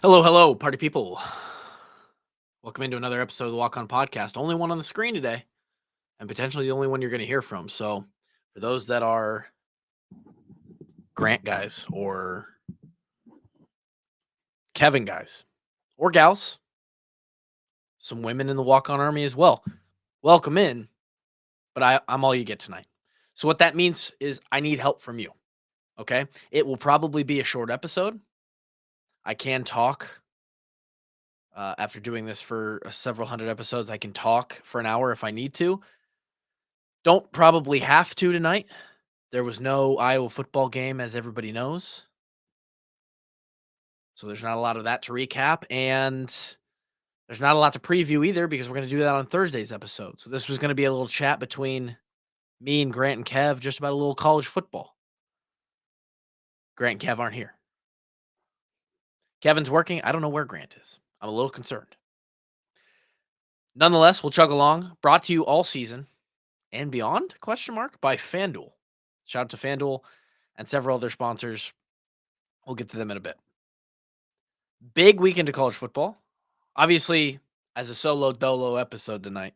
Hello, hello, party people. Welcome into another episode of the Walk On Podcast. Only one on the screen today, and potentially the only one you're going to hear from. So, for those that are Grant guys or Kevin guys or gals, some women in the Walk On Army as well, welcome in. But I'm all you get tonight. So, what that means is I need help from you. Okay. It will probably be a short episode. I can talk. After doing this for several hundred episodes, I can talk for an hour if I need to. Don't probably have to tonight. There was no Iowa football game, as everybody knows. So there's not a lot of that to recap. And there's not a lot to preview either because we're going to do that on Thursday's episode. So this was going to be a little chat between me and Grant and Kev just about a little college football. Grant and Kev aren't here. Kevin's working. I don't know where Grant is. I'm a little concerned. Nonetheless, we'll chug along. Brought to you all season and beyond, ? By FanDuel. Shout out to FanDuel and several other sponsors. We'll get to them in a bit. Big weekend of college football. Obviously, as a solo dolo episode tonight,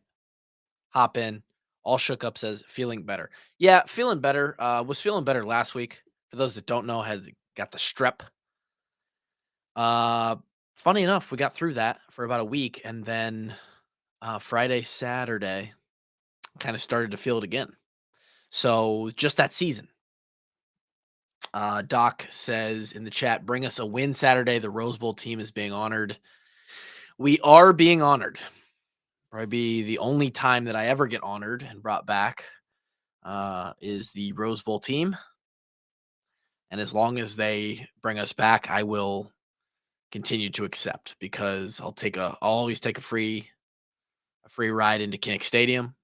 hop in. All shook up says feeling better. Yeah, feeling better. Was feeling better last week. For those that don't know, had got the strep. Funny enough, we got through that for about a week, and then Friday, Saturday, kind of started to feel it again. So just that season. Doc says in the chat, bring us a win Saturday. The Rose Bowl team is being honored. We are being honored. Probably be the only time that I ever get honored and brought back is the Rose Bowl team. And as long as they bring us back, I will continue to accept because I'll always take a free ride into Kinnick Stadium.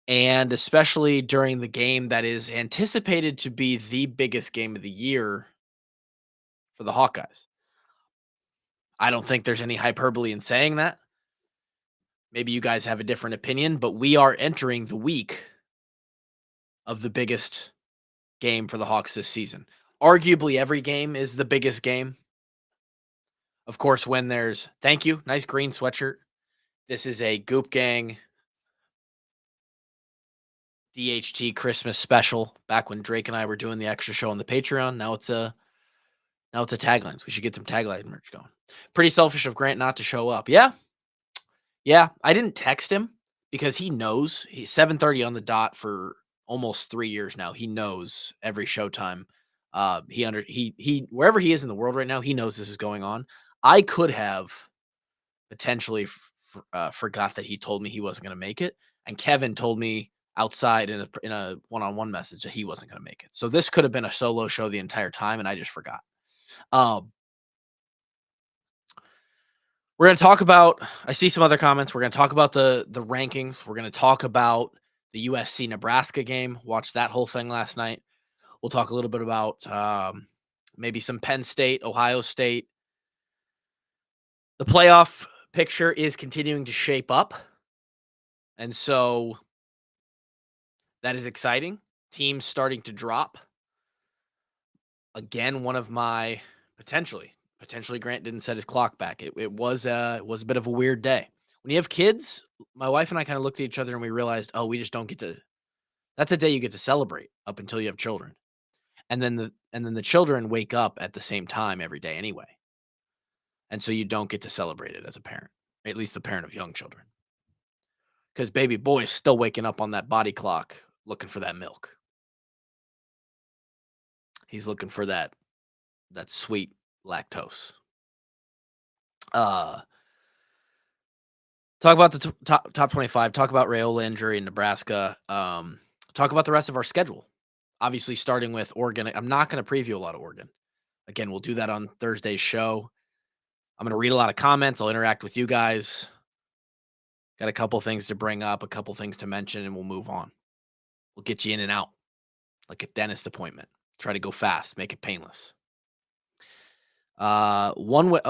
And especially during the game that is anticipated to be the biggest game of the year for the Hawkeyes. I don't think there's any hyperbole in saying that. Maybe you guys have a different opinion, but we are entering the week of the biggest game for the Hawks this season. Arguably every game is the biggest game. Of course, when there's, thank you, nice green sweatshirt. This is a Goop Gang DHT Christmas special. Back when Drake and I were doing the extra show on the Patreon. Now it's a taglines. We should get some tagline merch going. Pretty selfish of Grant not to show up. Yeah. I didn't text him because he knows. He's 7:30 on the dot for almost 3 years now. He knows every showtime. He wherever he is in the world right now, he knows this is going on. I could have potentially forgot that he told me he wasn't going to make it, and Kevin told me outside in a one-on-one message that he wasn't going to make it. So this could have been a solo show the entire time, and I just forgot. We're going to talk about, I see some other comments. We're going to talk about the rankings. We're going to talk about the USC Nebraska game. Watched that whole thing last night. We'll talk a little bit about maybe some Penn State, Ohio State. The playoff picture is continuing to shape up. And so that is exciting. Teams starting to drop. Again, one of my potentially Grant didn't set his clock back. It was a bit of a weird day. When you have kids, my wife and I kind of looked at each other and we realized, we just don't get to. That's a day you get to celebrate up until you have children, and then the children wake up at the same time every day anyway, and so you don't get to celebrate it as a parent, at least the parent of young children, because baby boy is still waking up on that body clock looking for that milk. He's looking for that sweet lactose. Talk about the top 25. Talk about Raiola injury in Nebraska. Talk about the rest of our schedule. Obviously, starting with Oregon. I'm not going to preview a lot of Oregon. Again, we'll do that on Thursday's show. I'm going to read a lot of comments. I'll interact with you guys. Got a couple things to bring up, a couple things to mention, and we'll move on. We'll get you in and out like a dentist appointment. Try to go fast, make it painless. One way.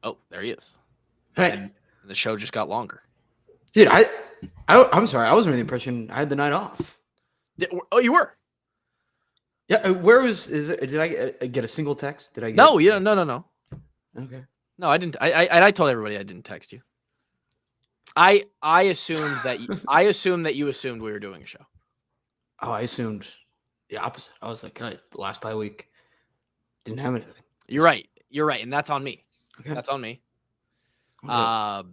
Oh, there he is. Hey. And the show just got longer. Dude, I'm sorry. I was under the impression I had the night off. Oh, you were? Yeah, where is it? Did I get a single text? Did I get? No, no. Okay. No, I didn't. I told everybody I didn't text you. I assumed that I assumed that you assumed we were doing a show. Oh, I assumed the opposite. I was like, last bye week didn't have anything. You're right. You're right, and that's on me. Okay. That's on me. No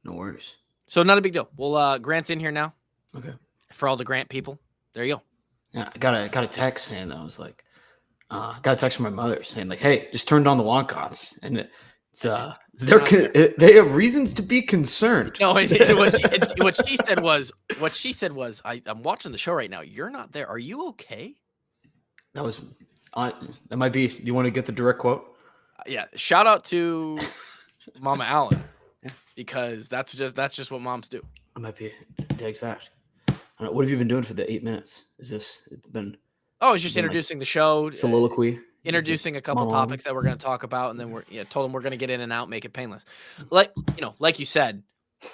worries. So not a big deal. Well, Grant's in here now. Okay. For all the Grant people, there you go. Yeah, I got a text saying I was like, got a text from my mother saying like, "Hey, just turned on the Woncons," and it's they have reasons to be concerned. No, what she said was, I'm watching the show right now. You're not there. Are you okay? That was that might be. You want to get the direct quote? Yeah. Shout out to Mama Allen, because that's just what moms do. It might be exact. What have you been doing for the 8 minutes? Is this been? Oh, it's just introducing the show, soliloquy, introducing a couple topics that we're going to talk about, and then told them we're going to get in and out, make it painless. Like you said,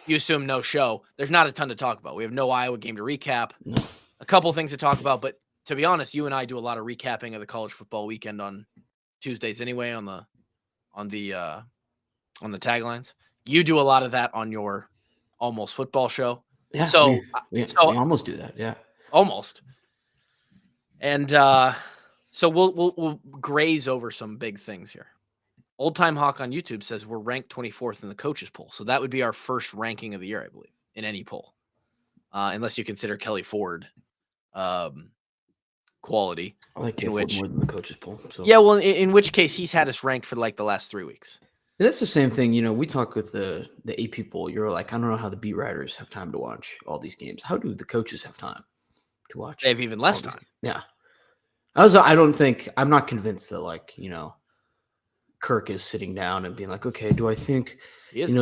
you assume no show. There's not a ton to talk about. We have no Iowa game to recap. No. A couple things to talk about, but to be honest, you and I do a lot of recapping of the college football weekend on Tuesdays anyway on the taglines. You do a lot of that on your Almost Football show. Yeah, so we almost do that. Yeah, almost. And so we'll graze over some big things here. Old Time Hawk on YouTube says we're ranked 24th in the coaches poll. So that would be our first ranking of the year, I believe, in any poll. Unless you consider Kelly Ford quality. I like Kelly Ford more than the coaches poll. So. Yeah, well, in which case he's had us ranked for like the last 3 weeks. That's the same thing. We talk with the AP poll. You're like, I don't know how the beat writers have time to watch all these games. How do the coaches have time to watch? They have even less time. Yeah. I'm not convinced that Kirk is sitting down and being like, okay, do I think,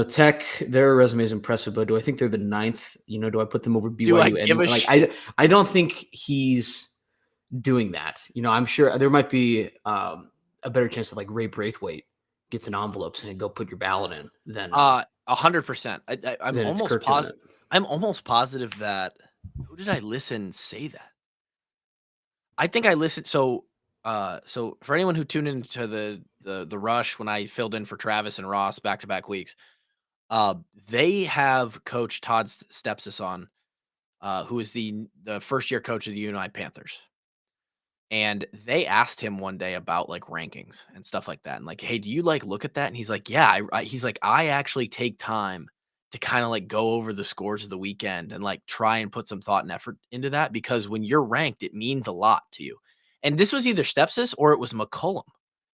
Tech, their resume is impressive, but do I think they're the 9th? Do I put them over BYU? Do I give a shit? I don't think he's doing that. I'm sure there might be a better chance that like Ray Braithwaite gets an envelope saying go put your ballot in than 100%. I'm almost positive that who did I listen say that? I think I listened. So for anyone who tuned into the rush when I filled in for Travis and Ross back-to-back weeks, they have Coach Todd Stepsis on, who is the first-year coach of the United Panthers. And they asked him one day about like rankings and stuff like that. And like, hey, do you like look at that? And he's like, yeah, he's like, I actually take time to kind of like go over the scores of the weekend and like try and put some thought and effort into that, because when you're ranked, it means a lot to you. And this was either Stepsis or it was McCollum.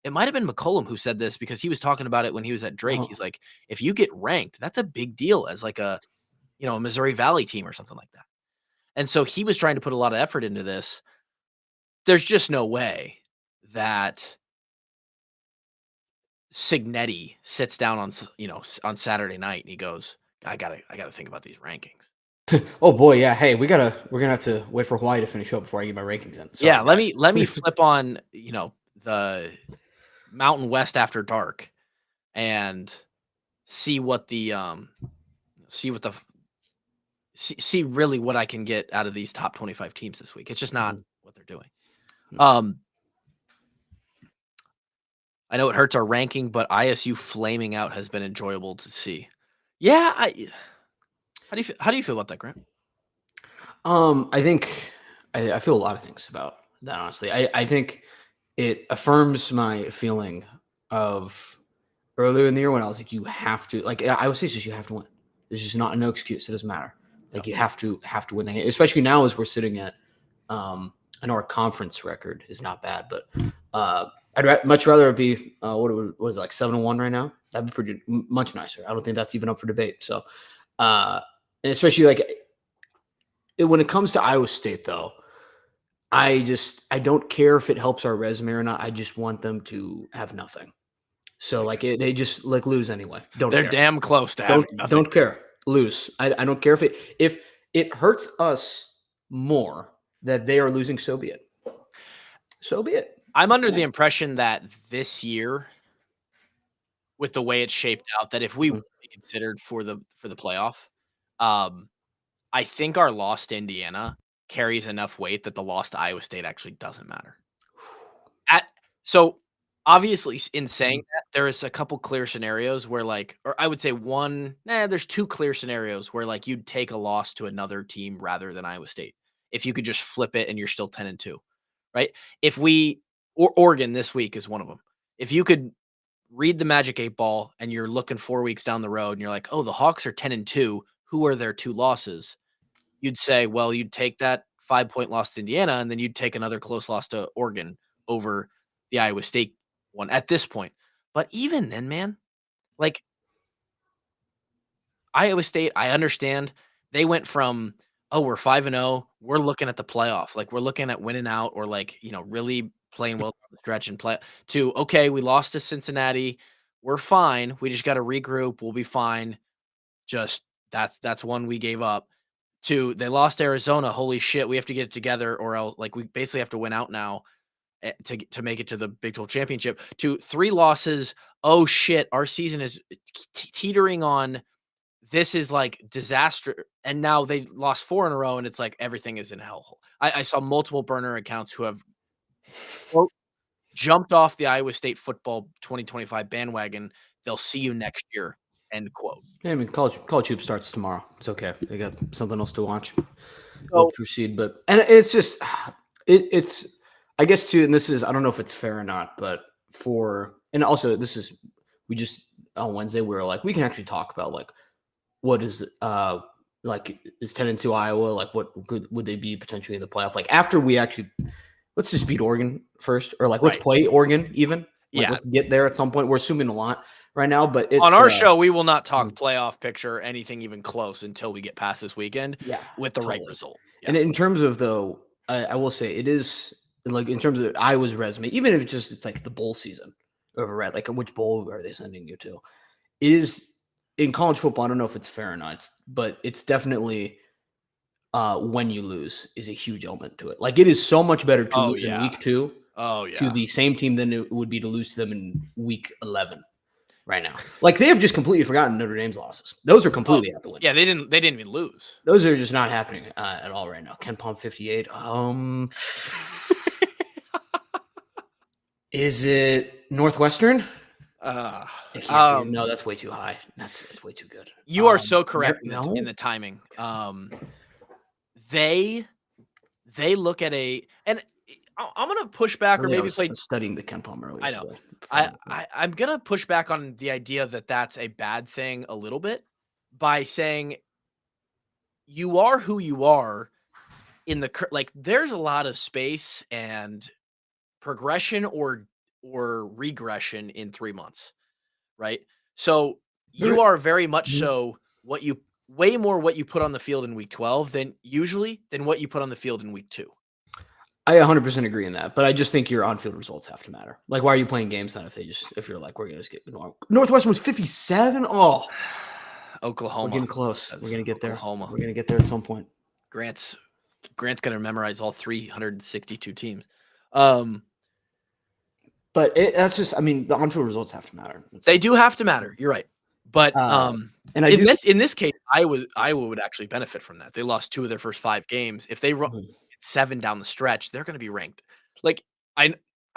It might have been McCollum who said this, because he was talking about it when he was at Drake. He's like, if you get ranked, that's a big deal as like a Missouri Valley team or something like that. And so he was trying to put a lot of effort into this. There's just no way that Signetti sits down on Saturday night and he goes, I gotta think about these rankings. Oh boy, yeah. Hey, we're gonna have to wait for Hawaii to finish up before I get my rankings in. Sorry, yeah, let me flip on the Mountain West After Dark and see what the see really what I can get out of these top 25 teams this week. It's just not what they're doing. I know it hurts our ranking, but ISU flaming out has been enjoyable to see. Yeah, how do you feel about that, Grant? I think I feel a lot of things about that, honestly. I think it affirms my feeling of earlier in the year when I was like, you have to, like, I would say it's just you have to win. There's just no excuse. It doesn't matter. Like, you have to win the game, especially now as we're sitting at I know our conference record is not bad, but I'd much rather it be what was it, like 7-1 right now? That'd be pretty much nicer. I don't think that's even up for debate. So, and especially like when it comes to Iowa State, though, I don't care if it helps our resume or not. I just want them to have nothing. So like they just like lose anyway. They're care. Damn close to having nothing. Don't care. Lose. I don't care if it hurts us more that they are losing. So be it. So be it. I'm under the impression that this year, with the way it's shaped out, that if we would be considered for the playoff, I think our loss to Indiana carries enough weight that the loss to Iowa State actually doesn't matter. So, obviously, in saying that, there is a couple clear scenarios where, like, or I would say there's 2 clear scenarios where, like, you'd take a loss to another team rather than Iowa State. If you could just flip it and you're still 10-2, right? If we or Oregon this week is one of them. If you could read the Magic 8 Ball and you're looking 4 weeks down the road and you're like, "Oh, the Hawks are 10-2. Who are their 2 losses?" You'd say, well, you'd take that 5-point loss to Indiana, and then you'd take another close loss to Oregon over the Iowa State one at this point. But even then, man, like Iowa State, I understand they went from, oh, we're 5-0, we're looking at the playoff, like we're looking at winning out or like, really playing well down the stretch and play to, okay, we lost to Cincinnati, we're fine, we just got to regroup, we'll be fine. Just that's one we gave up. To they lost Arizona. Holy shit, we have to get it together, or else like we basically have to win out now to make it to the Big 12 championship. To 3 losses. Oh shit, our season is teetering on. This is like disaster, and now they lost 4 in a row, and it's like everything is in hellhole. I saw multiple burner accounts who have quote, jumped off the Iowa State football 2025 bandwagon. They'll see you next year. End quote. Yeah, I mean, college hoop starts tomorrow. It's okay. They got something else to watch. We'll So proceed, but and it's just it's I guess too, and this is I don't know if it's fair or not, but and also this is we just on Wednesday we were like we can actually talk about like what is like is 10-2 Iowa, like what would they be potentially in the playoff, like after we actually let's just beat Oregon first, or like let's right. play Oregon even, like Yeah. let's get there at some point. We're assuming a lot right now, but it's On our show, we will not talk mm. playoff picture or anything even close until we get past this weekend Yeah, with the right totally. result. Yeah. And in terms of though, I will say it is like in terms of Iowa's resume, even if it's like the bowl season over red, like which bowl are they sending you to? It is in college football. I don't know if it's fair or not, but it's definitely when you lose is a huge element to it. Like it is so much better to Oh, lose in yeah. week 2 Oh, to yeah. the same team than it would be to lose to them in week 11 right now. Like they have just completely forgotten Notre Dame's losses. Those are Oh, completely out the window. yeah, they didn't even lose. Those are just not happening at all right now. Ken Palm 58. Is it Northwestern? Uh, It can't be. No, that's way too high. That's way too good. you are so correct No. in the timing. They look at and I'm gonna push back or Really, I maybe was play. studying the Ken Palm earlier I know. today. I'm gonna push back on the idea that that's a bad thing a little bit by saying you are who you are in the like. There's a lot of space and progression or regression in 3 months, right? So you are very much Mhm. so way more what you put on the field in week 12 than what you put on the field in week 2. I 100% agree in that, but I just think your on-field results have to matter. Like, why are you playing games then if you're like, we're gonna just get Northwestern was 57? Oh, Oklahoma. we're getting close. That's We're gonna get there. Oklahoma. We're gonna get there at some point. Grant's gonna memorize all 362 teams. But that's just, I mean, the on-field results have to matter. They do have to matter. You're right. But and I in do this case, Iowa would actually benefit from that. They lost 2 of their first 5 games. If they run 7 down the stretch, they're going to be ranked. Like I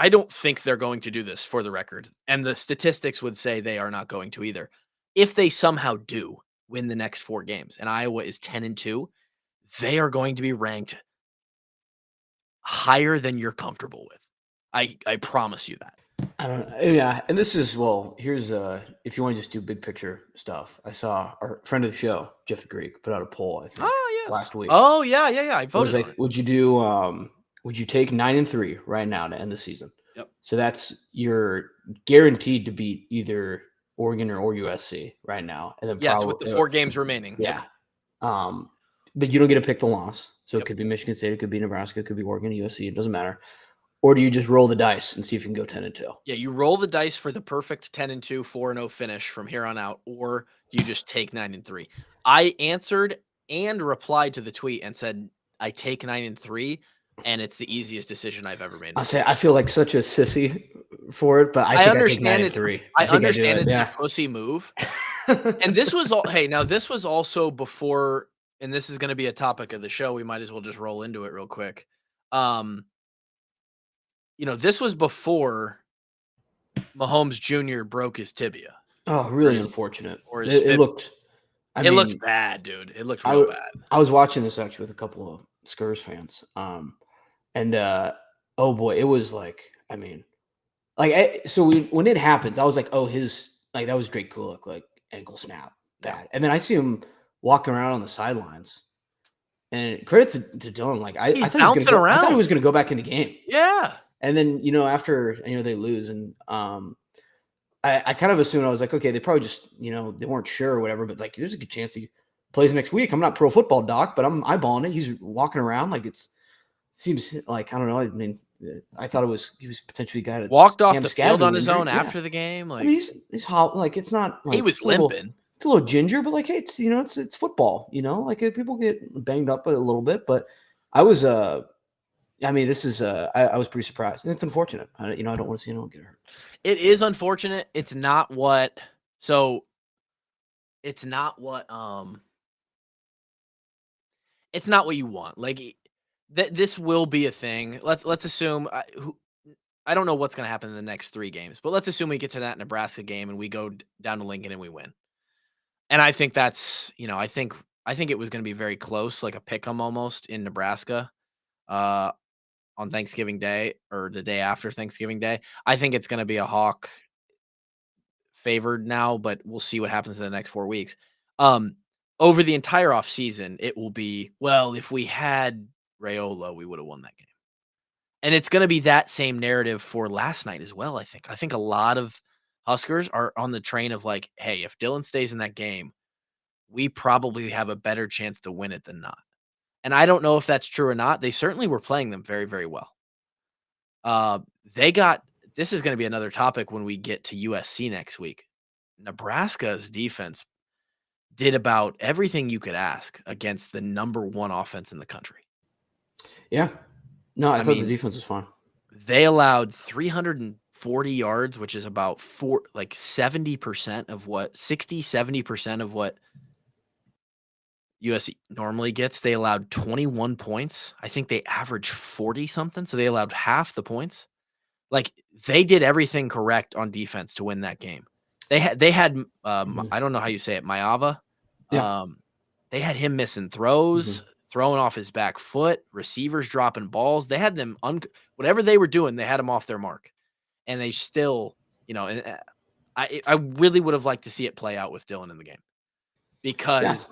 don't think they're going to do this, for the record. And the statistics would say they are not going to either. If they somehow do win the next 4 games and Iowa is 10-2, they are going to be ranked higher than you're comfortable with. I promise you that. I don't know. Yeah, and this is here's if you want to just do big picture stuff. I saw our friend of the show, Jeff the Greek, put out a poll, I think, last week. Oh, yeah. I It was voted on like, it. would you take 9-3 right now to end the season? Yep. So you're guaranteed to beat either Oregon or USC right now, and then it's with the 4 games remaining. Yeah. But you don't get to pick the loss. So Yep. It could be Michigan State, it could be Nebraska, it could be Oregon, USC. It doesn't matter. Or do you just roll the dice and see if you can go 10-2? Yeah, you roll the dice for the perfect 10-2, 4-0 finish from here on out, or you just take 9-3. I answered and replied to the tweet and said, I take 9-3, and it's the easiest decision I've ever made. I feel like such a sissy for it, but I think understand I take 9-3. I understand it's yeah. the pussy move. And this was this was also before, and this is going to be a topic of the show. We might as well just roll into it real quick. This was before Mahomes Jr. broke his tibia. Oh, really unfortunate. Or It looked. It looked bad, dude. It looked real bad. I was watching this actually with a couple of Spurs fans. And oh boy, it was like, I mean, like when it happens, I was like, oh, that was Drake Kulik, like ankle snap, bad. And then I see him walking around on the sidelines. And credit to Dylan, like I thought he was gonna go back in the game. Yeah. And then after they lose, and I kind of assumed, I was like, okay, they probably just they weren't sure or whatever, but like there's a good chance he plays next week. I'm not pro football doc, but I'm eyeballing it. He's walking around like seems like, I don't know. I mean, I thought he was potentially a guy that walked off the field on his own after the game. Like, I mean, he's hot. Like, it's not like he was limping. It's a little ginger, but like, hey, it's it's football. Like people get banged up a little bit, but I was I mean, this is I was pretty surprised, and it's unfortunate. I don't want to see anyone get hurt. It is unfortunate. It's not what it's not what you want. Like this will be a thing. Let's assume I don't know what's going to happen in the next 3 games, but let's assume we get to that Nebraska game and we go down to Lincoln and we win. And I think that's, I think it was going to be very close, like a pick-em almost in Nebraska on Thanksgiving Day or the day after Thanksgiving Day. I think it's going to be a Hawk favored now, but we'll see what happens in the next 4 weeks. Over the entire off season, it will be, well, if we had Raiola, we would have won that game. And it's going to be that same narrative for last night as well, I think. I think a lot of Huskers are on the train of like, hey, if Dylan stays in that game, we probably have a better chance to win it than not. And I don't know if that's true or not. They certainly were playing them very, very well. This is going to be another topic when we get to USC next week. Nebraska's defense did about everything you could ask against the number 1 offense in the country. Yeah. No, I thought the defense was fine. They allowed 340 yards, which is about 70% of what 70% of what USC normally gets. They allowed 21 points. I think they averaged 40 something. So they allowed half the points. Like they did everything correct on defense to win that game. They had I don't know how you say it, Maava. Yeah. They had him missing throws, throwing off his back foot, receivers dropping balls. They had them whatever they were doing, they had them off their mark. And they still, and I really would have liked to see it play out with Dylan in the game. Because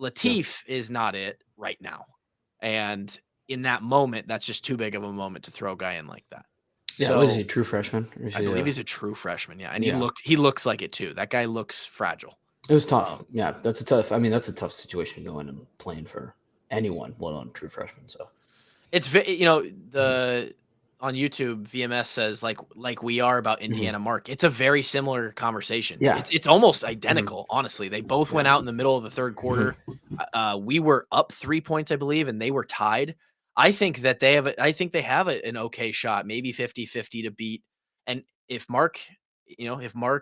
Latif is not it right now. And in that moment, that's just too big of a moment to throw a guy in like that. Yeah, so, was he a true freshman? I believe he's a true freshman, yeah. And he looks like it too. That guy looks fragile. It was tough. That's a tough situation going and playing for anyone, let alone true freshman. So it's on YouTube, VMS says like we are about Indiana Mark. It's a very similar conversation. Yeah. It's almost identical, honestly. They both went out in the middle of the third quarter. We were up 3 points, I believe, and they were tied. I think that they have an okay shot, maybe 50-50 to beat. And if Mark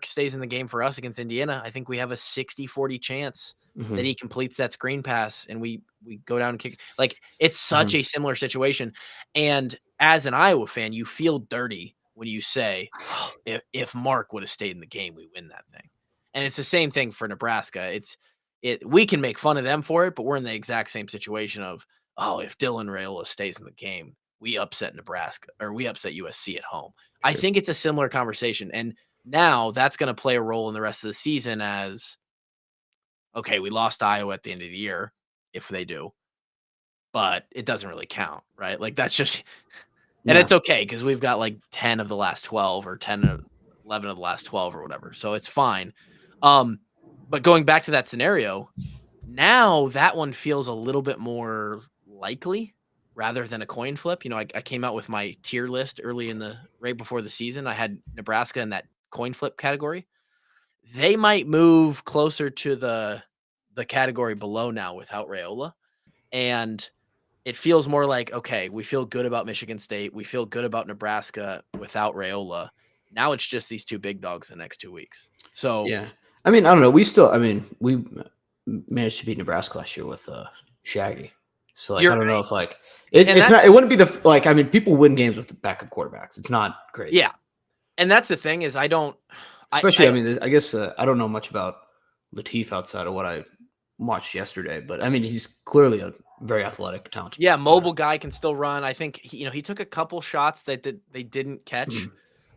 stays in the game for us against Indiana, I think we have a 60-40 chance that he completes that screen pass and we go down and kick. Like it's such a similar situation. And as an Iowa fan, you feel dirty when you say, oh, if Mark would have stayed in the game, we win that thing. And it's the same thing for Nebraska. We can make fun of them for it, but we're in the exact same situation of, oh, if Dylan Raiola stays in the game, we upset Nebraska or we upset USC at home. Sure. I think it's a similar conversation. And now that's going to play a role in the rest of the season as, okay, we lost Iowa at the end of the year, if they do, but it doesn't really count, right? Like that's just, and it's okay because we've got like 10 of the last 12 or 11 of the last 12 or whatever. So it's fine. But going back to that scenario, now that one feels a little bit more likely rather than a coin flip. I came out with my tier list right before the season. I had Nebraska in that coin flip category. They might move closer to the category below now without Raiola. And it feels more like, okay, we feel good about Michigan State. We feel good about Nebraska without Raiola. Now it's just these 2 big dogs the next 2 weeks. So, yeah. I mean, I don't know. We managed to beat Nebraska last year with Shaggy. So I don't know if it wouldn't be people win games with the backup quarterbacks. It's not great. Yeah. And that's the thing is I don't Especially, I mean, I guess I don't know much about Latif outside of what I watched yesterday, but I mean, he's clearly a very athletic, talented. yeah, mobile guy can still run. I think he took a couple shots that they didn't catch,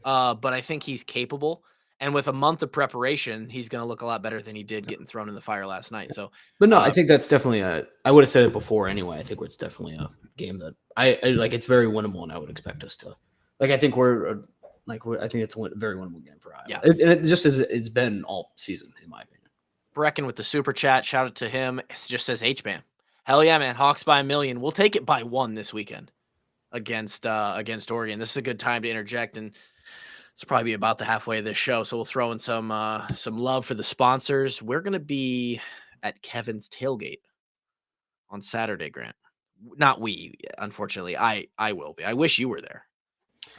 but I think he's capable. And with a month of preparation, he's going to look a lot better than he did getting thrown in the fire last night. So, But no, I think that's definitely I would have said it before anyway. I think it's definitely a game that I like. It's very winnable, and I would expect us to. Like, I think I think it's a very winnable game for Iowa. Yeah. And it just as it's been all season, in my opinion. Brecken with the super chat, shout out to him. It just says H-Man. Hell yeah, man. Hawks by 1,000,000. We'll take it by 1 this weekend against Oregon. This is a good time to interject, and it's probably about the halfway of this show. So we'll throw in some love for the sponsors. We're gonna be at Kevin's tailgate on Saturday, Grant. Not we, unfortunately. I will be. I wish you were there.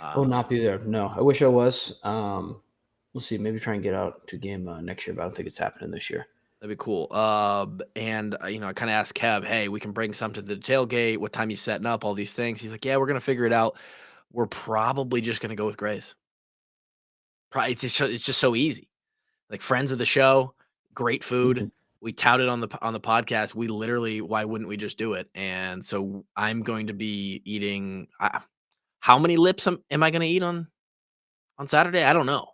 I will not be there. No, I wish I was. We'll see. Maybe try and get out to a game next year, but I don't think it's happening this year. That'd be cool. And I kind of asked Kev, hey, we can bring some to the tailgate. What time you setting up? All these things. He's like, yeah, we're gonna figure it out. We're probably just gonna go with Grays. It's just so easy. Like friends of the show, great food. Mm-hmm. We touted on the podcast. We literally, why wouldn't we just do it? And so I'm going to be eating. How many lips am I going to eat on Saturday? I don't know.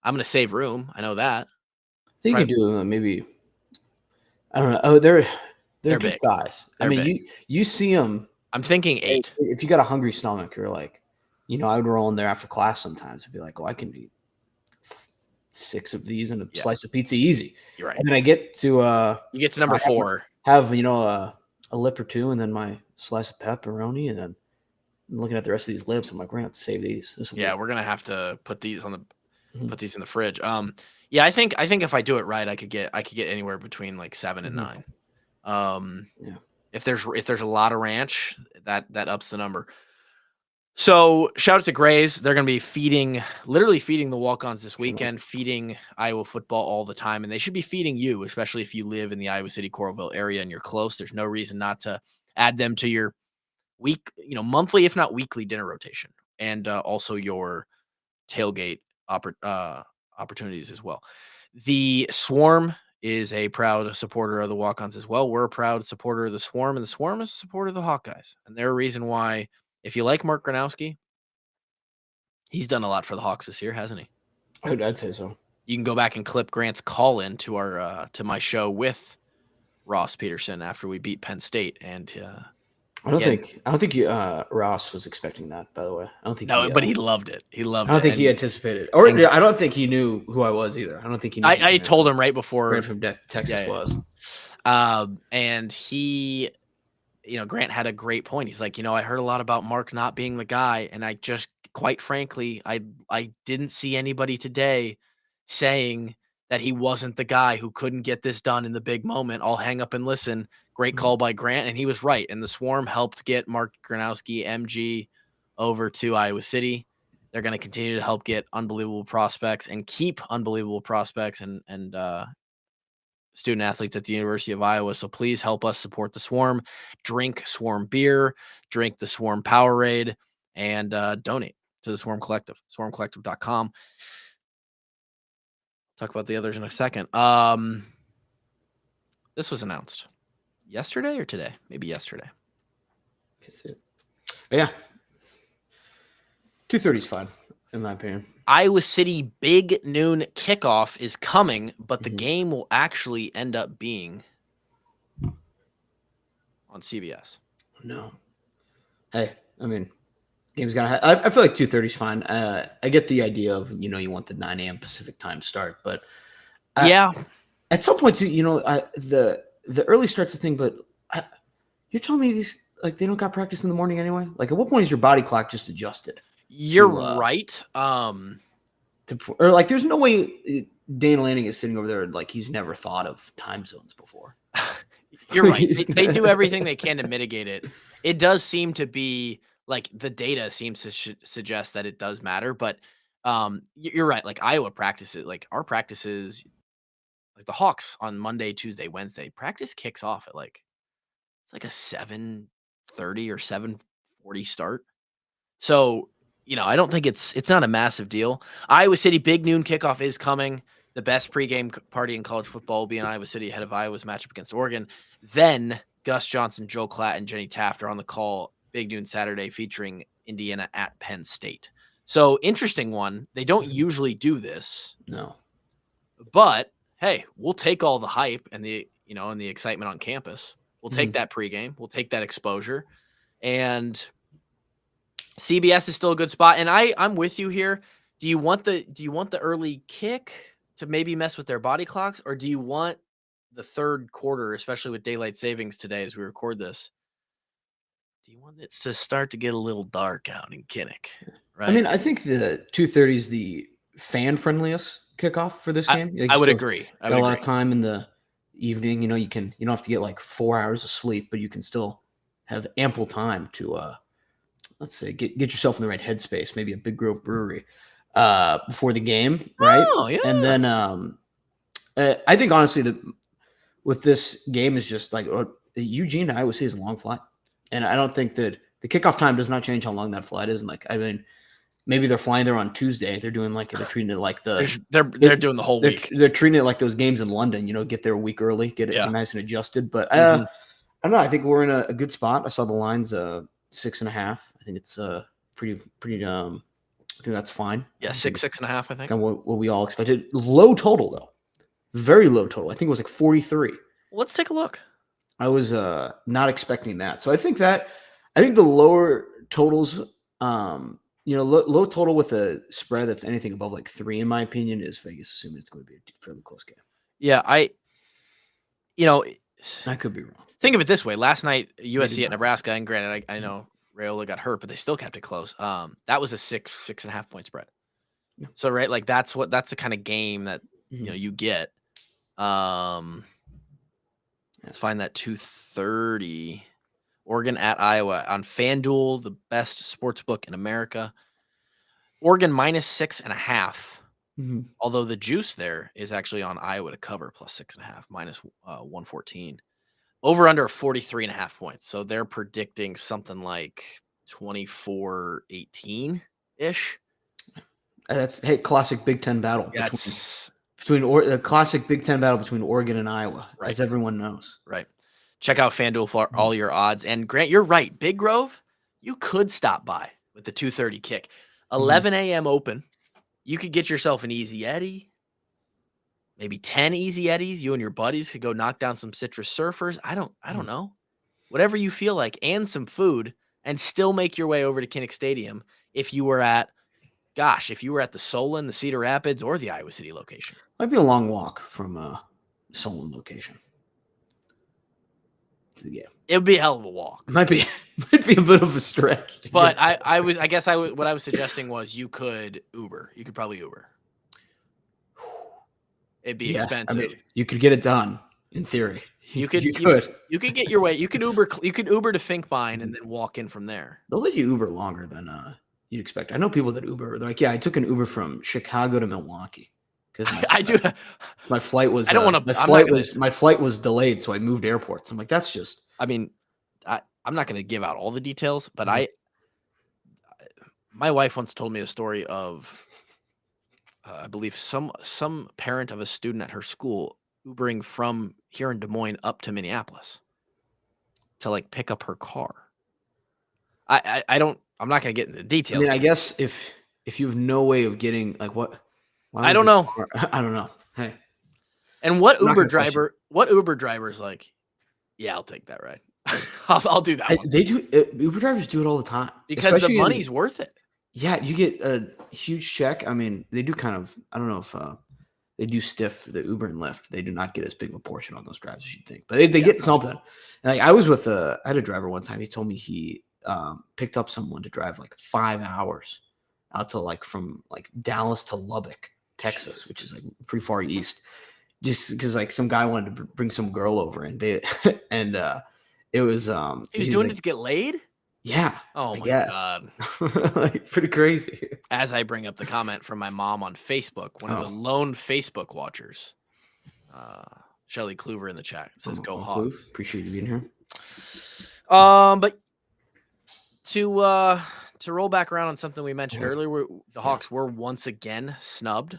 I'm going to save room. I know that. I think you do maybe. I don't know. Oh, they're good big. size. I mean, you see them. I'm thinking 8. If you got a hungry stomach, you're like, I would roll in there after class sometimes and be like, oh, I can eat 6 of these and a slice of pizza easy. You're right. And then I get to you get to number 4. Have a lip or two, and then my slice of pepperoni, and then I'm looking at the rest of these lips. I'm like, we're gonna have to save these. We're gonna have to put these in the fridge. Yeah, I think if I do it right, I could get anywhere between like 7 and 9. Yeah. If there's a lot of ranch, that ups the number. So shout out to Grays. They're going to be literally feeding the walk-ons this weekend, feeding Iowa football all the time. And they should be feeding you, especially if you live in the Iowa City, Coralville area and you're close. There's no reason not to add them to your monthly, if not weekly dinner rotation. And also your tailgate opportunities as well. The Swarm is a proud supporter of the walk-ons as well. We're a proud supporter of the Swarm, and the Swarm is a supporter of the Hawkeyes. And they're a reason why, if you like Mark Gronowski, he's done a lot for the Hawks this year, hasn't he? I'd say so. You can go back and clip Grant's call in to our to my show with Ross Peterson after we beat Penn State, and I don't think Ross was expecting that. By the way, I don't think. No, but he loved it. He loved it. I don't think he anticipated, or I don't think he knew who I was either. I don't think he knew. I told him right before Grant from Texas was, and he. Grant had a great point. He's like, I heard a lot about Mark not being the guy. And I just, quite frankly, I didn't see anybody today saying that he wasn't the guy who couldn't get this done in the big moment. I'll hang up and listen. Great call by Grant. And he was right. And the Swarm helped get Mark Gronowski, MG, over to Iowa City. They're going to continue to help get unbelievable prospects and keep unbelievable prospects and student athletes at the University of Iowa. So please help us support the Swarm, drink Swarm beer, drink the Swarm Powerade, and donate to the Swarm Collective, swarmcollective.com. Talk about the others in a second. This was announced yesterday or today? Maybe yesterday. Yeah. 2:30 is fine, in my opinion. Iowa City big noon kickoff is coming, but the game will actually end up being on CBS. No. Hey, I mean, game's gonna. I feel like 2:30 is fine. I get the idea of you want the 9 a.m. Pacific time start, but yeah, at some point too, the early start's the thing. But you're telling me these they don't got practice in the morning anyway? Like, at what point is your body clock just adjusted? You're right. There's no way Dan Lanning is sitting over there like he's never thought of time zones before. You're right. They do everything they can to mitigate it. It does seem to be like the data seems to suggest that it does matter, but you're right. Like Iowa practices, like our practices, like the Hawks on Monday, Tuesday, Wednesday, practice kicks off at it's like a 7:30 or 7:40 start. So, I don't think it's not a massive deal. Iowa City, big noon kickoff is coming. The best pregame party in college football will be in Iowa City ahead of Iowa's matchup against Oregon. Then Gus Johnson, Joe Klatt, and Jenny Taft are on the call big noon Saturday featuring Indiana at Penn State. So interesting one. They don't usually do this. No. But hey, we'll take all the hype and the excitement on campus. We'll take that pregame. We'll take that exposure. And CBS is still a good spot. And I'm with you here. Do you want the early kick to maybe mess with their body clocks, or do you want the third quarter, especially with daylight savings today as we record this? Do you want it to start to get a little dark out in Kinnick? Right. I mean, I think the 2:30 is the fan friendliest kickoff for this game. I would agree. Got a lot of time in the evening. You don't have to get like 4 hours of sleep, but you can still have ample time to let's say get yourself in the right headspace. Maybe a Big Grove Brewery before the game, right? Oh yeah. And then I think honestly that with this game is just like Eugene to Iowa City is a long flight, and I don't think that the kickoff time does not change how long that flight is. And like, I mean, maybe they're flying there on Tuesday. They're doing they're treating it like they're doing the whole week. They're treating it like those games in London. Get there a week early, get it nice and adjusted. But I don't know. I think we're in a good spot. I saw the lines 6.5. I think it's pretty. I think that's fine. Yeah, 6.5. I think. Kind of what we all expected. Low total though, very low total. I think it was like 43. Let's take a look. I was not expecting that, so I think the lower totals, low total with a spread that's anything above like 3, in my opinion, is Vegas assuming it's going to be a fairly close game. Yeah, I could be wrong. Think of it this way: last night, USC at Nebraska, and granted, I know Raiola got hurt, but they still kept it close. That was a 6.5 point spread. Yeah. So right, like that's the kind of game that you get. Let's find that 2:30. Oregon at Iowa on FanDuel, the best sports book in America. Oregon minus 6.5. Although the juice there is actually on Iowa to cover plus 6.5, minus 114. Over under 43.5 points. So they're predicting something like 24-18 ish. That's classic Big Ten battle. Yeah, between the classic Big Ten battle between Oregon and Iowa, right, as everyone knows. Right. Check out FanDuel for all your odds. And Grant, you're right. Big Grove, you could stop by with the 2:30 kick. 11 a.m. open. You could get yourself an Easy Eddie. Maybe 10 Easy Eddies. You and your buddies could go knock down some Citrus Surfers. I don't know. Whatever you feel like, and some food, and still make your way over to Kinnick Stadium if you were at the Solon, the Cedar Rapids, or the Iowa City location. Might be a long walk from Solon location to the game. It would be a hell of a walk. Might be a bit of a stretch. But what I was suggesting was you could Uber. You could probably Uber. It'd be expensive. I mean, you could get it done in theory. You could get your way. You could Uber to Finkbine and then walk in from there. They'll let you Uber longer than you'd expect. I know people that Uber. They're like, yeah, I took an Uber from Chicago to Milwaukee because I do. My flight was. I don't want to. My flight was delayed, so I moved airports. I'm like, that's just. I mean, I'm not going to give out all the details, but my wife once told me a story of, I believe some parent of a student at her school Ubering from here in Des Moines up to Minneapolis to like pick up her car. I'm not going to get into the details. I mean, I guess if you have no way of getting like what. I don't know. I don't know. Hey. And what Uber driver is like, yeah, I'll take that ride. I'll do that one. They do. Uber drivers do it all the time because the money's worth it. Yeah, you get a huge check. I mean, they do kind of. I don't know if they do stiff the Uber and Lyft. They do not get as big of a portion on those drives as you'd think, but they get something. And like I was with I had a driver one time. He told me he picked up someone to drive like 5 hours out to like from like Dallas to Lubbock, Texas, which is like pretty far east. Just because like some guy wanted to bring some girl over and it was he was doing it to get laid. Yeah. Oh my God. Like pretty crazy. As I bring up the comment from my mom on Facebook, one of the lone Facebook watchers, Shelly Kluver in the chat says, "Go Hogs." Appreciate you being here. But to to roll back around on something we mentioned Okay. earlier, the Hawks were once again snubbed.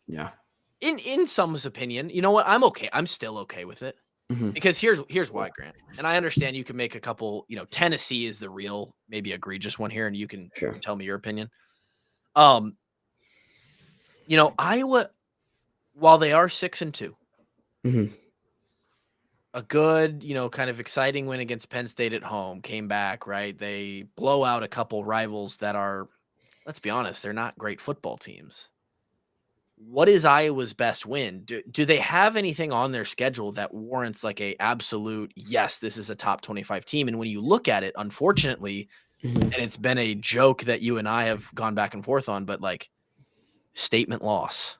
Yeah. In some's opinion, you know what? I'm okay. I'm still okay with it Mhm. because here's why, Grant. And I understand you can make a couple. Tennessee is the real, maybe egregious one here, and you can Sure. tell me your opinion. Iowa, while they are 6-2, Mhm. a good, kind of exciting win against Penn State at home, came back, right? They blow out a couple rivals that are, let's be honest, they're not great football teams. What is Iowa's best win? Do they have anything on their schedule that warrants like a absolute, yes, this is a top 25 team? And when you look at it, unfortunately, Mhm. and it's been a joke that you and I have gone back and forth on, but like statement loss.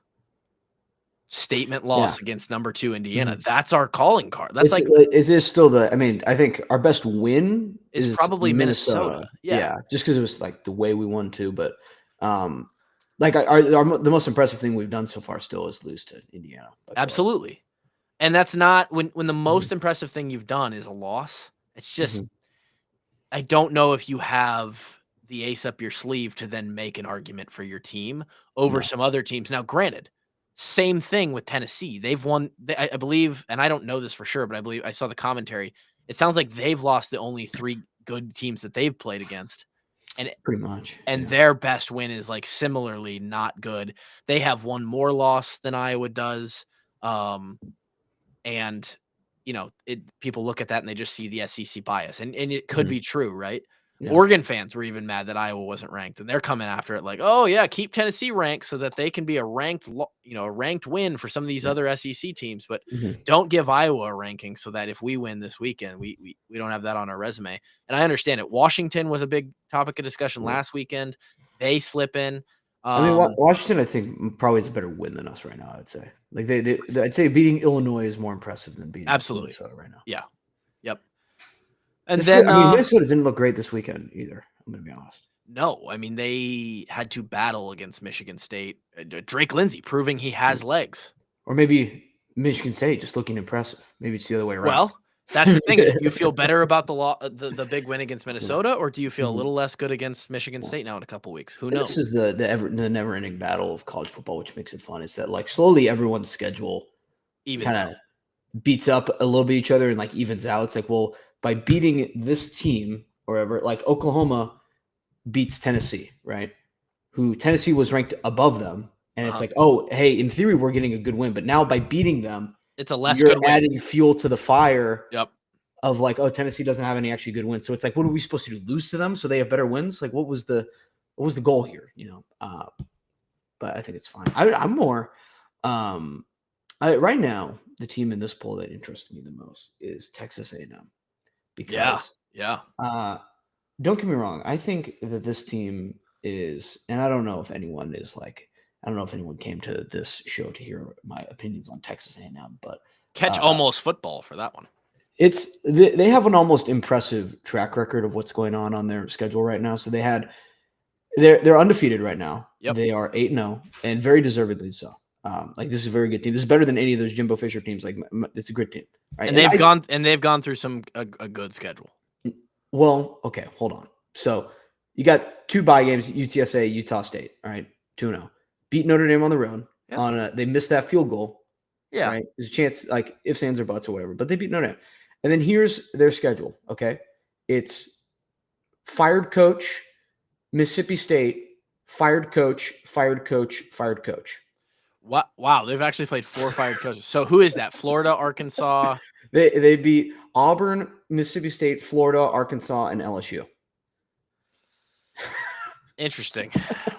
Statement Yeah. loss against number 2 Indiana. Mhm. That's our calling card. That's like Is this still the? I mean, I think our best win it's is probably Minnesota. Minnesota. Yeah. Yeah, just because it was like the way we won too. But like the most impressive thing we've done so far still is lose to Indiana by 12. Absolutely. And that's not when the most Mhm. impressive thing you've done is a loss. It's just Mhm. I don't know if you have the ace up your sleeve to then make an argument for your team over No. some other teams. Now, granted, same thing with Tennessee. They've won, I believe, and I don't know this for sure, but I believe I saw the commentary. It sounds like they've lost the only 3 good teams that they've played against. And Pretty much. and Yeah. their best win is like similarly not good. They have one more loss than Iowa does. Um, and people look at that and they just see the SEC bias, and it could Mhm. be true, right? Yeah. Oregon fans were even mad that Iowa wasn't ranked, and they're coming after it like, oh yeah, keep Tennessee ranked so that they can be a ranked win for some of these Yeah. other SEC teams, but Mhm. don't give Iowa a ranking so that if we win this weekend, we don't have that on our resume. And I understand it. Washington was a big topic of discussion Yeah. last weekend. They slip in. I mean, Um, Washington, I think probably is a better win than us right now. I'd say, like I'd say beating Illinois is more impressive than beating Absolutely. Minnesota right now. Yeah. Yep. And Just 'cause- then I mean, Minnesota didn't look great this weekend either. I'm gonna be honest. no, I mean, they had to battle against Michigan State. Drake Lindsey proving he has legs. Or maybe Michigan State just looking impressive. Maybe it's the other way around. Well, that's the thing is, do you feel better about the big win against Yeah. Minnesota, or do you feel a Mhm. little less good against Michigan Yeah. State now in a couple weeks? Who And this knows? is the never ending battle of college football, which makes it fun. Is that like slowly everyone's schedule Evens kind out. of beats up a little bit each other and like evens out. It's like, well, by beating this team or whatever, like Oklahoma beats Tennessee, right? Who Tennessee was ranked above them. And it's Uh-huh. like, oh, hey, in theory, we're getting a good win. But now by beating them, It's a less you're good win. adding fuel to the fire Yep. of like, oh, Tennessee doesn't have any actually good wins. So it's like, what are we supposed to do? Lose to them so they have better wins? Like, what was the goal here? But I think it's fine. I'm more right now, the team in this poll that interests me the most is Texas A&M Yeah. because Yeah. don't get me wrong. I think that this team is, and I don't know if anyone is like, I don't know if anyone came to this show to hear my opinions on Texas A&M, but Catch almost football for that one. they have an almost impressive track record of what's going on their schedule right now. So they're undefeated right now. Yep. They are 8-0 and very deservedly so. Like this is a very good team. This is better than any of those Jimbo Fisher teams. Like it's a good team, right? And they've gone through a good schedule. Well, okay, hold on. So you got 2 bye games: UTSA, Utah State. All right, 2-0. Beat Notre Dame on the road. Yeah. They missed that field goal. Yeah. Right. There's a chance, like ifs, ands, or buts, or whatever. But they beat Notre Dame. And then here's their schedule. Okay, it's fired coach, Mississippi State, fired coach, fired coach, fired coach. Wow, they've actually played 4 fired coaches. So who is that? Florida, Arkansas. They beat Auburn, Mississippi State, Florida, Arkansas, and LSU. Interesting.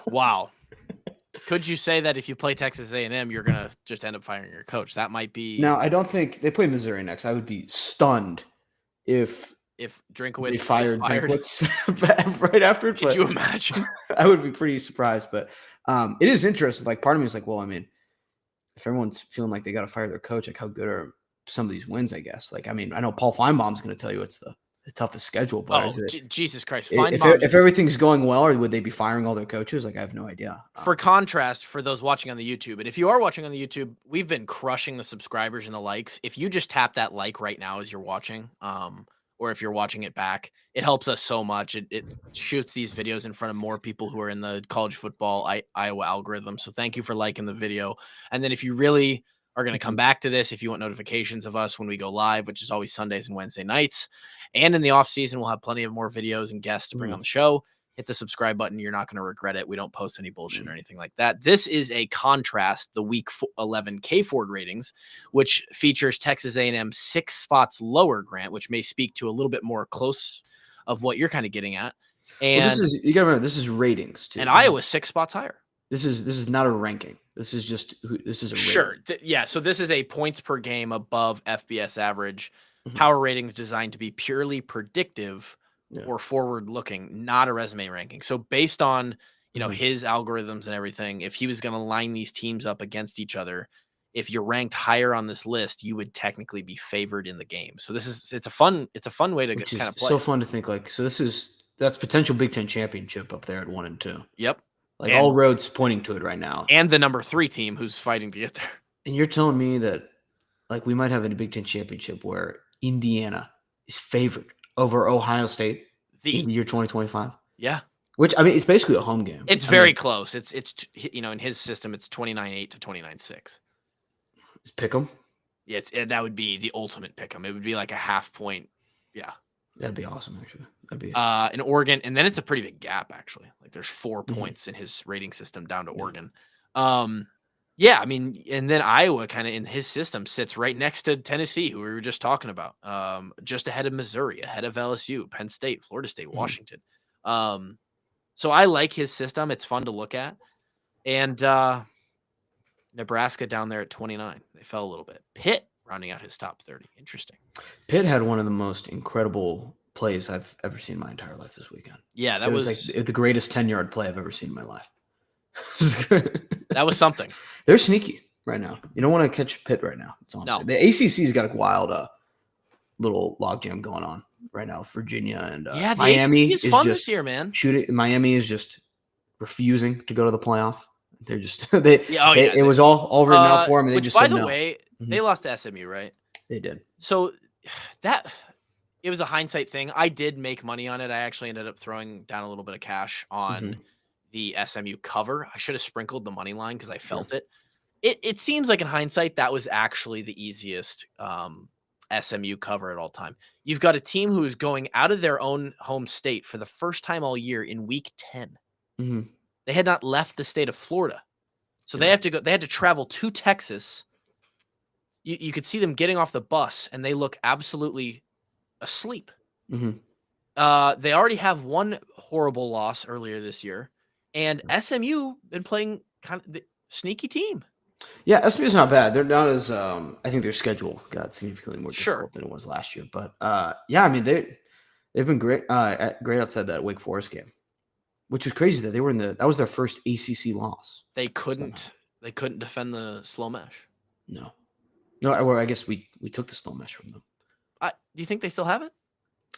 Wow. Could you say that if you play Texas A&M, you're gonna just end up firing your coach? That might be. Now, I don't think they play Missouri next. I would be stunned if Drinkowitz they fired fired. Drinkwitz right after. Could you imagine? I would be pretty surprised. But it is interesting. Like part of me is like, well, I mean, if everyone's feeling like they got to fire their coach, like how good are some of these wins? I guess. Like, I mean, I know Paul Feinbaum's going to tell you it's the toughest schedule, but Jesus Christ! If everything's going well, or would they be firing all their coaches? Like, I have no idea. For contrast, for those watching on the YouTube, and if you are watching on the YouTube, we've been crushing the subscribers and the likes. If you just tap that like right now as you're watching, or if you're watching it back. It helps us so much. It shoots these videos in front of more people who are in the college football Iowa algorithm. So thank you for liking the video. And then if you really are going to come back to this, if you want notifications of us when we go live, which is always Sundays and Wednesday nights, and in the off season, we'll have plenty of more videos and guests to bring on the show. Hit the subscribe button. You're not going to regret it. We don't post any bullshit or anything like that. This is a contrast, the week 11 K-Ford ratings, which features Texas A&M 6 spots lower, Grant, which may speak to a little bit more close of what you're kind of getting at. And this is, you got to remember, this is ratings too. And Iowa's 6 spots higher. This is not a ranking. This is just this is a rating. Yeah. So this is a points per game above FBS average. Power ratings designed to be purely predictive or forward-looking, not a resume ranking. So based on his algorithms and everything, if he was going to line these teams up against each other, if you're ranked higher on this list, you would technically be favored in the game. So it's a fun way to kind of play. So fun to think so that's potential Big Ten championship up there at 1 and 2. Yep. Like all roads pointing to it right now. And the number 3 team who's fighting to get there. And you're telling me that like we might have a Big Ten championship where Indiana is favored over Ohio State in the year 2025. Yeah. Which, I mean, it's basically a home game. It's very close. It's in his system, it's 29-8 to 29-6. Pick 'em? Yeah, that would be the ultimate pick 'em. It would be like a half point. Yeah. That'd be awesome, actually. That'd be in Oregon, and then it's a pretty big gap, actually. Like there's 4 points in his rating system down to Oregon. Yeah, I mean, and then Iowa kind of in his system sits right next to Tennessee, who we were just talking about, just ahead of Missouri, ahead of LSU, Penn State, Florida State, Washington. So I like his system. It's fun to look at. And Nebraska down there at 29. They fell a little bit. Pitt rounding out his top 30. Interesting. Pitt had one of the most incredible plays I've ever seen in my entire life this weekend. Yeah, that was like the greatest 10-yard play I've ever seen in my life. That was something. They're sneaky right now. You don't want to catch Pitt right now. That's all I'm saying. The ACC's got a wild little logjam going on right now. Virginia and the Miami ACC is fun this year, man. Miami is just refusing to go to the playoff. They're just it was all written out for them. And they just by said the no. way, they lost to SMU, right? They did. So it was a hindsight thing. I did make money on it. I actually ended up throwing down a little bit of cash on the SMU cover. I should have sprinkled the money line because I felt it. It seems like in hindsight that was actually the easiest SMU cover at all time. You've got a team who is going out of their own home state for the first time all year in week 10. They had not left the state of Florida. So they had to travel to Texas. You could see them getting off the bus and they look absolutely asleep. They already have one horrible loss earlier this year, and SMU been playing kind of the sneaky team. Yeah, SMU's not bad. They're not as I think their schedule got significantly more difficult than it was last year. But yeah, I mean they've been great great outside that Wake Forest game, which is crazy that they were that was their first ACC loss. They couldn't defend the slow mesh. No, well, I guess we took the slow mesh from them. Do you think they still have it?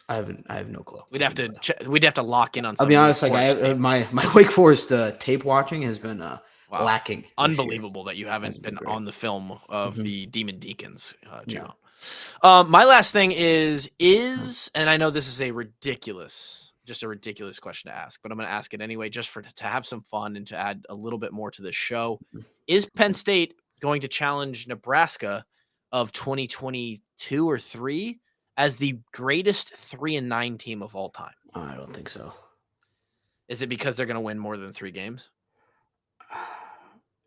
I have no clue. We'd have to lock in on. I'll be honest. Like my Wake Forest tape watching has been lacking. Unbelievable that you haven't been on the film of the Demon Deacons. My last thing is, and I know this is a ridiculous question to ask, but I'm going to ask it anyway, just to have some fun and to add a little bit more to this show. Is Penn State going to challenge Nebraska of 2022 or 3 as the greatest 3-9 team of all time? I don't think so. Is it because they're going to win more than 3 games?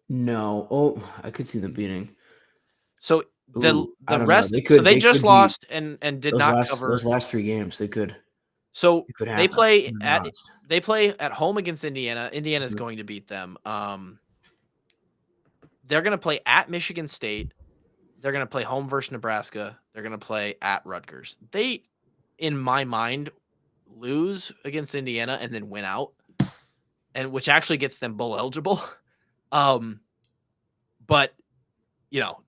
No. Oh, I could see them beating. So the rest. They just lost and did not cover those last 3 games. They could. So they play at home against Indiana. Indiana is going to beat them. They're going to play at Michigan State. They're going to play home versus Nebraska. They're going to play at Rutgers. They, in my mind, lose against Indiana and then win out, and which actually gets them bowl eligible. But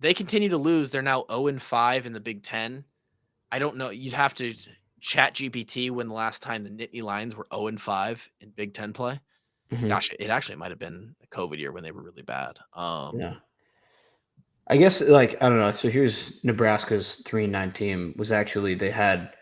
they continue to lose. They're now 0-5 in the Big Ten. I don't know. You'd have to chat GPT when the last time the Nittany Lions were 0-5 in Big Ten play. Gosh, it actually might have been a COVID year when they were really bad. Yeah. I guess I don't know. So here's Nebraska's 3-9 team was actually they had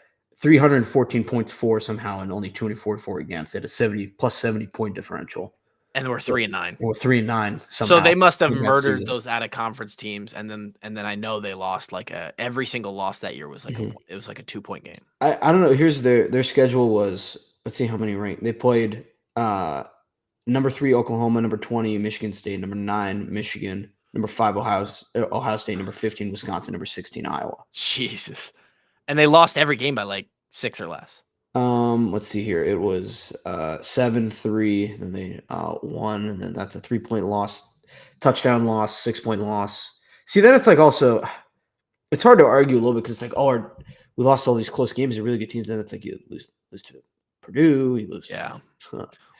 314 points for somehow and only 244 against. They had a 70 point differential. And we're 3-9. Or 3-9 somehow. So they must have murdered those out of conference teams, and then I know they lost every single loss that year was like it was like a 2-point game. I don't know. Here's their schedule was. Let's see how many ranked they played. Number 3 Oklahoma, number 20 Michigan State, number 9 Michigan, number 5 Ohio State, number 15 Wisconsin, number 16 Iowa. Jesus, and they lost every game by like 6 or less. Let's see here. It was 7-3. Then they won, and then that's a 3-point loss, touchdown loss, 6-point loss. See, then it's like also, it's hard to argue a little bit because it's like, we lost all these close games to really good teams. Then it's like you lose to Purdue, you lose. Yeah.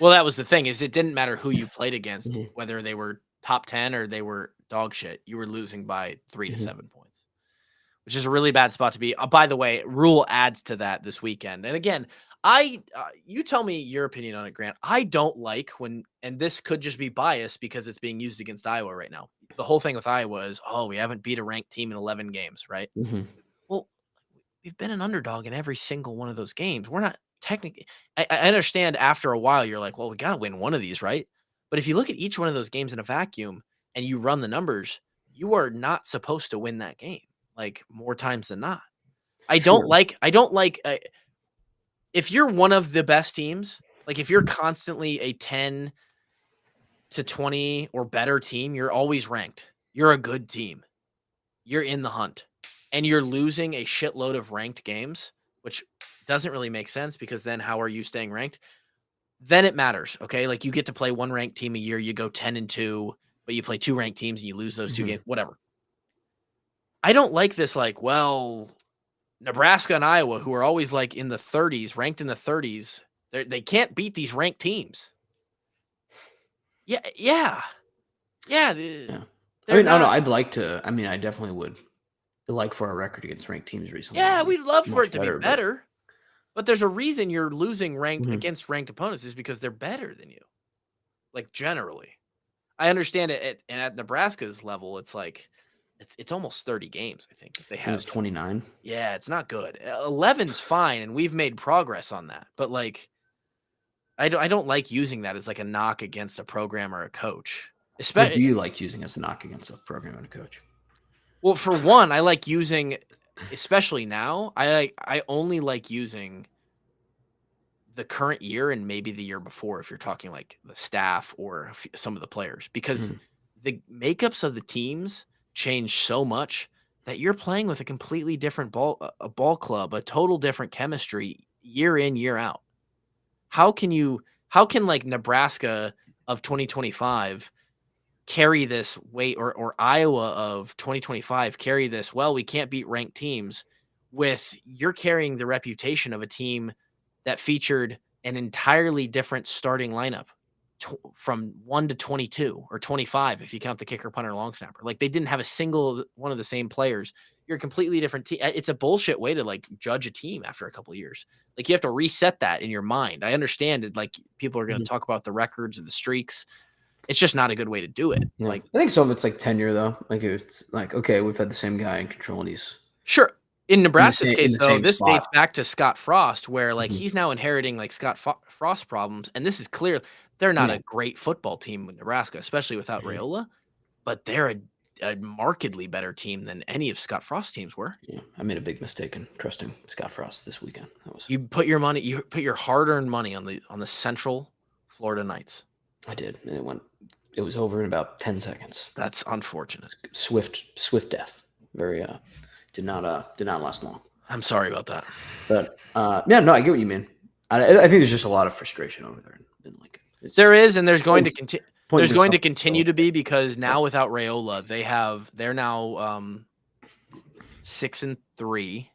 Well, that was the thing is it didn't matter who you played against, whether they were top 10 or they were dog shit. You were losing by 3 to 7 points, which is a really bad spot to be. By the way, Rule adds to that this weekend. And again, you tell me your opinion on it, Grant. I don't like when, and this could just be biased because it's being used against Iowa right now. The whole thing with Iowa is, we haven't beat a ranked team in 11 games, right? Well, we've been an underdog in every single one of those games. We're not technically, I understand after a while you're like, well, we got to win one of these, right? But if you look at each one of those games in a vacuum and you run the numbers, you are not supposed to win that game, like more times than not. I don't like if you're one of the best teams, like if you're constantly a 10 to 20 or better team, you're always ranked. You're a good team. You're in the hunt. And you're losing a shitload of ranked games, which doesn't really make sense because then how are you staying ranked? Then it matters, okay? Like you get to play one ranked team a year, you go 10-2, but you play 2 ranked teams and you lose those 2 games, whatever. I don't like this like, well, Nebraska and Iowa, who are always like in the 30s, ranked in the 30s, they can't beat these ranked teams. Yeah. I mean, I don't know. I'd like to. I mean, I definitely would like for our record against ranked teams recently. Yeah, we'd love for it to be better. But there's a reason you're losing ranked against ranked opponents is because they're better than you. Like generally. I understand it at Nebraska's level, it's like it's almost 30 games, I think. They have 29. Yeah, it's not good. 11's fine, and we've made progress on that. But like I don't like using that as like a knock against a program or a coach. What do you like using as a knock against a program and a coach? Well, for one, I like using, especially now, I only like using the current year and maybe the year before if you're talking like the staff or some of the players, because the makeups of the teams change so much that you're playing with a completely different ball club, a total different chemistry year in, year out. How can like Nebraska of 2025 carry this weight or Iowa of 2025 carry this? Well, we can't beat ranked teams with you're carrying the reputation of a team that featured an entirely different starting lineup from 1 to 22 or 25 if you count the kicker, punter, long snapper. Like they didn't have a single one of the same players. You're a completely different team. It's a bullshit way to like judge a team after a couple of years. Like you have to reset that in your mind. I understand it. Like people are going to talk about the records or the streaks. It's just not a good way to do it. Yeah. Like I think some of it's like tenure though. Like it's like, okay, we've had the same guy in control and he's sure. In Nebraska's case, though, this spot. dates back to Scott Frost, where like he's now inheriting like Scott Frost problems, and this is clear. They're not a great football team with Nebraska, especially without Raiola, but they're a markedly better team than any of Scott Frost's teams were. Yeah, I made a big mistake in trusting Scott Frost this weekend. You put your hard-earned money on the Central Florida Knights. I did, and it was over in about 10 seconds. That's unfortunate. Swift death. Very did not last long. I'm sorry about that. But yeah, no, I get what you mean. I think there's just a lot of frustration over there in Lincoln. There is, and there's going to continue. There's going to continue to be because now without Raiola, they're now 6-3,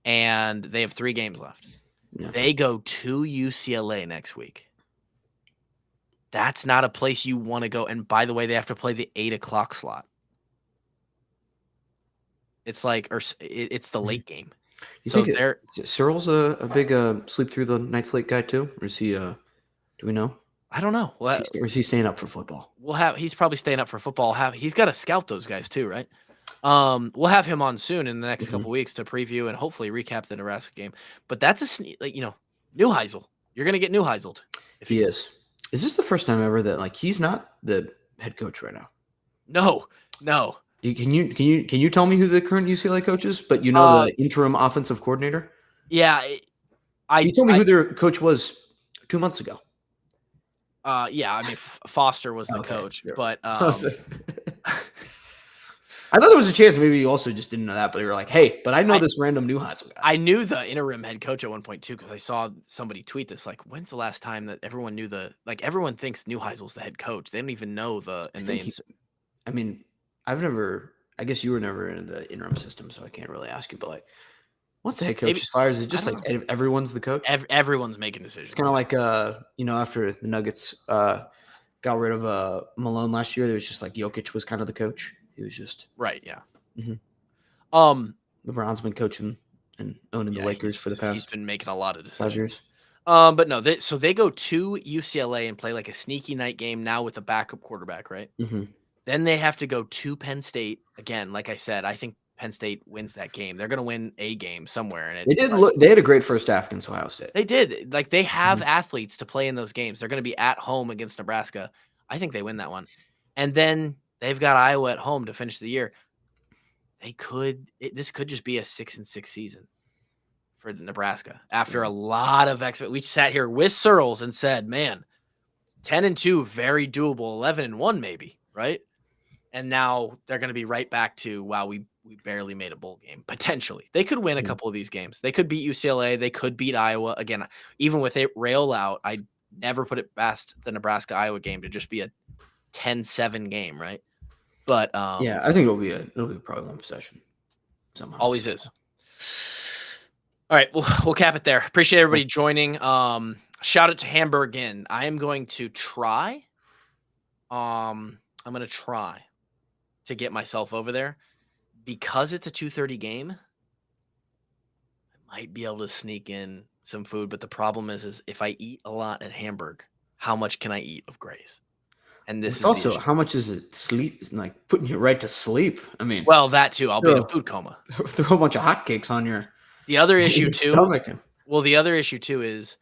and they have 3 games left. Yeah. They go to UCLA next week. That's not a place you want to go. And by the way, they have to play the 8:00 slot. It's like, or it's the late game. You think Cyril's a big sleep through the night slate guy too, or is he? Do we know? I don't know. Or is he staying up for football? He's probably staying up for football. He's got to scout those guys too, right? We'll have him on soon in the next Mhm. couple weeks to preview and hopefully recap the Nebraska game. But that's Neuheisel. You're gonna get Neuheiseled if He you. is. Is this the first time ever that like he's not the head coach right now? No. Can you tell me who the current UCLA coach is? But Uh, the interim offensive coordinator. yeah, Can you tell me who their coach was 2 months ago? yeah. I mean, Foster was the Okay, coach, there we but go. I thought there was a chance maybe you also just didn't know that, but you were like, hey, but I know this random Neuheisel guy. I knew the interim head coach at one point too because I saw somebody tweet this. Like, when's the last time that everyone knew everyone thinks Neuheisel's the head coach? They don't even know I mean, I guess you were never in the interim system, so I can't really ask you, but like, once the head coach maybe is fired, is it I just don't like know. everyone's the coach? Everyone's making decisions. It's kind of like, after the Nuggets got rid of Malone last year, it was just like Jokic was kind of the coach. He was just right. Yeah. Mhm. Um. LeBron's been coaching and owning the Lakers for the He's past been making a lot of 5 decisions. years. But no, they go to UCLA and play like a sneaky night game now with a backup quarterback, right? Mm-hmm. Then they have to go to Penn State again. Like I said, I think Penn State wins that game. They're going to win a game somewhere, and They had a great first half against Ohio State. they did. Like they have Mhm. athletes to play in those games. They're going to be at home against Nebraska. I think they win that one, and then they've got Iowa at home to finish the year. This could just be a 6-6 season for Nebraska after a lot of we sat here with Searles and said, man, 10-2, very doable. 11-1, maybe, right? And now they're going to be right back to, wow, we barely made a bowl game. Potentially. They could win a Yeah. couple of these games. They could beat UCLA. They could beat Iowa. Again, even with it rail out, I never put it past the Nebraska-Iowa game to just be a 10-7 game, right? But Yeah, I think it'll be probably one possession somehow. always is. All right, we'll cap it there. Appreciate everybody joining. Shout out to Hamburg again. I am going to try. I'm going to try to get myself over there because it's a 2:30 game. I might be able to sneak in some food, but the problem is if I eat a lot at Hamburg, how much can I eat of Grace? And this It's is the also issue. how much is it sleep? It's like putting you right to sleep. I mean, Well, that too. I'll be in a food coma. Throw a bunch of hotcakes on your The other issue too. stomach. Well, the other issue too is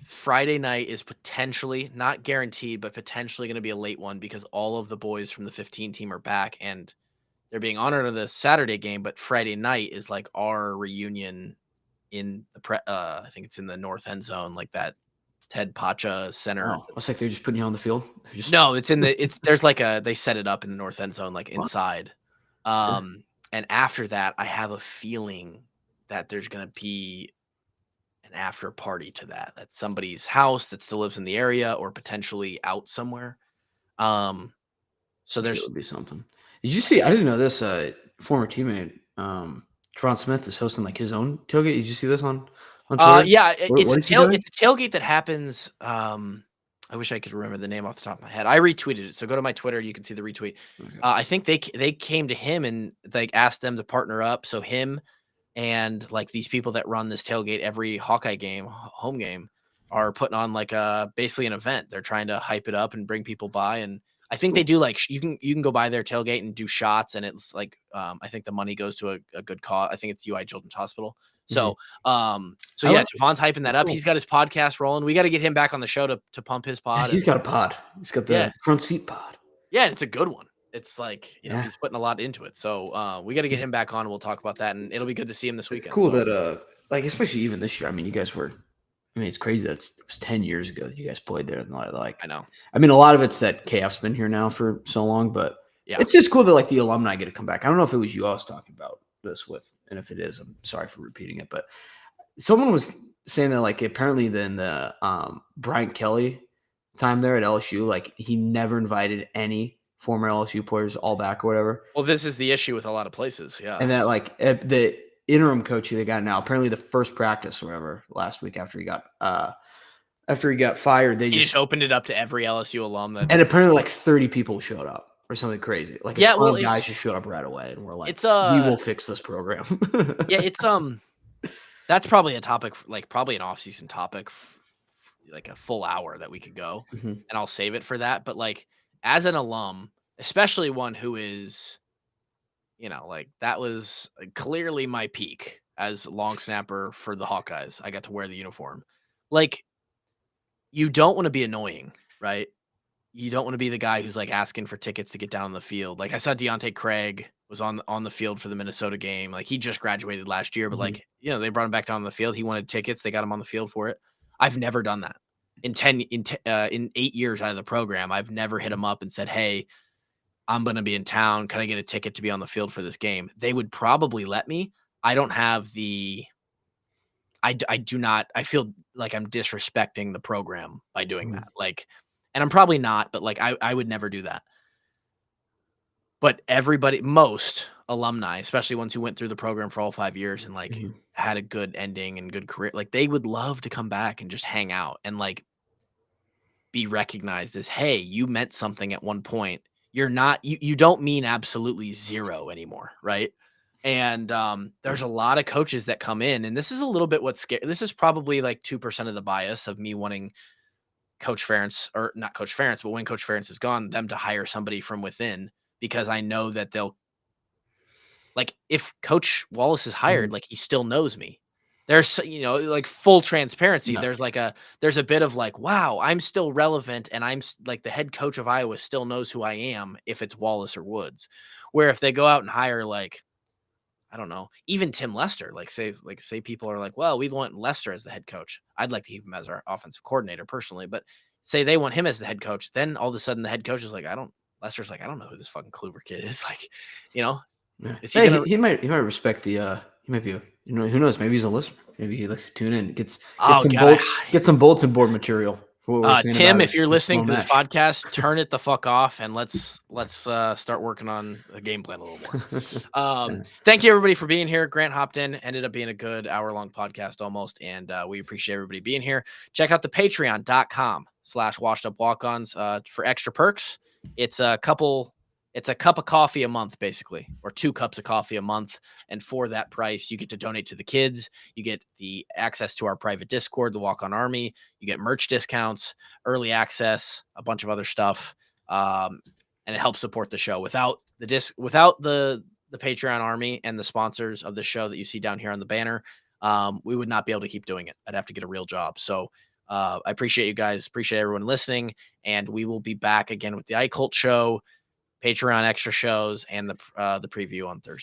Friday night is potentially, not guaranteed, but potentially going to be a late one because all of the boys from the 15 team are back and they're being honored on the Saturday game. But Friday night is like our reunion in the I think it's in the north end zone, like that Ted Pacha Center. Oh, it's like they're just putting you on the field. No, there's like they set it up in the north end zone, like inside. And after that, I have a feeling that there's going to be an after party to that. That's somebody's house that still lives in the area or potentially out somewhere. So it would be something. Did you see? I didn't know this. Former teammate, Tron Smith, is hosting like his own tailgate. Did you see this on Twitter? Yeah, It's a tailgate that happens. I wish I could remember the name off the top of my head. I retweeted it, so go to my Twitter. You can see the retweet. Okay. I think they came to him and like asked them to partner up. So him and like these people that run this tailgate every Hawkeye game, home game, are putting on like basically an event. They're trying to hype it up and bring people by. And I think they do like you can go by their tailgate and do shots, and it's like I think the money goes to a good cause. I think it's UI Children's Hospital. So yeah, Javon's hyping that up. He's got his podcast rolling. We got to get him back on the show to pump his pod. He's got a pod. He's got the front seat pod. Yeah, and it's a good one. It's like, he's putting a lot into it. So we got to get him back on and we'll talk about that. And it'll be good to see him this weekend. It's cool that like especially even this year. I mean, you guys were. I mean, it's crazy that it was 10 years ago that you guys played there. And like, I know. I mean, a lot of it's that KF's been here now for so long, but it's just cool that like the alumni get to come back. I don't know if it was you I was talking about this with, and if it is, I'm sorry for repeating it, but someone was saying that like apparently then the Bryant Kelly time there at LSU, like he never invited any former LSU players all back or whatever. Well, this is the issue with a lot of places. Yeah. And that like the interim coach they got now, apparently the first practice or whatever last week after he got fired, they just opened it up to every LSU alum and apparently like 30 people showed up or something crazy. Like a ton of guys just showed up right away and we're like, we will fix this program. Yeah, it's that's probably a topic, like probably an off-season topic, like a full hour that we could go, and I'll save it for that. But like as an alum, especially one who is like that was clearly my peak as long snapper for the Hawkeyes. I got to wear the uniform. Like, you don't want to be annoying, right? You don't want to be the guy who's like asking for tickets to get down on the field. Like, I saw Deontay Craig was on the field for the Minnesota game. Like, he just graduated last year, but Mhm. like, they brought him back down on the field. He wanted tickets. They got him on the field for it. I've never done that in 8 years out of the program. I've never hit him up and said, "Hey, I'm going to be in town. Can I get a ticket to be on the field for this game?" They would probably let me. I don't have I do not, I feel like I'm disrespecting the program by doing Mhm. that. Like, and I'm probably not, but like, I would never do that. But most alumni, especially ones who went through the program for all 5 years and like Mhm. had a good ending and good career, like they would love to come back and just hang out and like be recognized as, hey, you meant something at one point. You're not, you don't mean absolutely zero anymore, right? And there's a lot of coaches that come in, and this is a little bit what's scary. This is probably like 2% of the bias of me wanting Coach Ferentz, or not Coach Ferentz, but when Coach Ferentz is gone, them to hire somebody from within, because I know that they'll, like, if Coach Wallace is hired, Mhm. like, he still knows me. There's, like, full transparency. Yeah. There's a bit of like, wow, I'm still relevant, and like the head coach of Iowa still knows who I am if it's Wallace or Woods. Where if they go out and hire, like, I don't know, even Tim Lester, like say people are like, well, we want Lester as the head coach. I'd like to keep him as our offensive coordinator personally, but say they want him as the head coach, then all of a sudden the head coach is like, Lester's like, I don't know who this fucking Kluver kid is. Like, you know, Yeah. is he Hey, gonna? he might respect the he might be a, who knows, maybe he's a listener. Maybe he likes to tune in, Oh God, get some bulletin board material for what we're saying about Tim, if you're his listening slow to this match. podcast, turn it the fuck off and let's start working on the game plan a little more. Yeah. Thank you everybody for being here. Grant hopped in, ended up being a good hour-long podcast almost, and we appreciate everybody being here. Check out the patreon.com/washedupwalk-ons for extra perks. It's a cup of coffee a month, basically, or 2 cups of coffee a month. And for that price, you get to donate to the kids. You get the access to our private Discord, the Walk On Army. You get merch discounts, early access, a bunch of other stuff. And it helps support the show. Without the Patreon army and the sponsors of the show that you see down here on the banner, we would not be able to keep doing it. I'd have to get a real job. So I appreciate you guys. Appreciate everyone listening. And we will be back again with the iCult show, Patreon extra shows, and the preview on Thursday.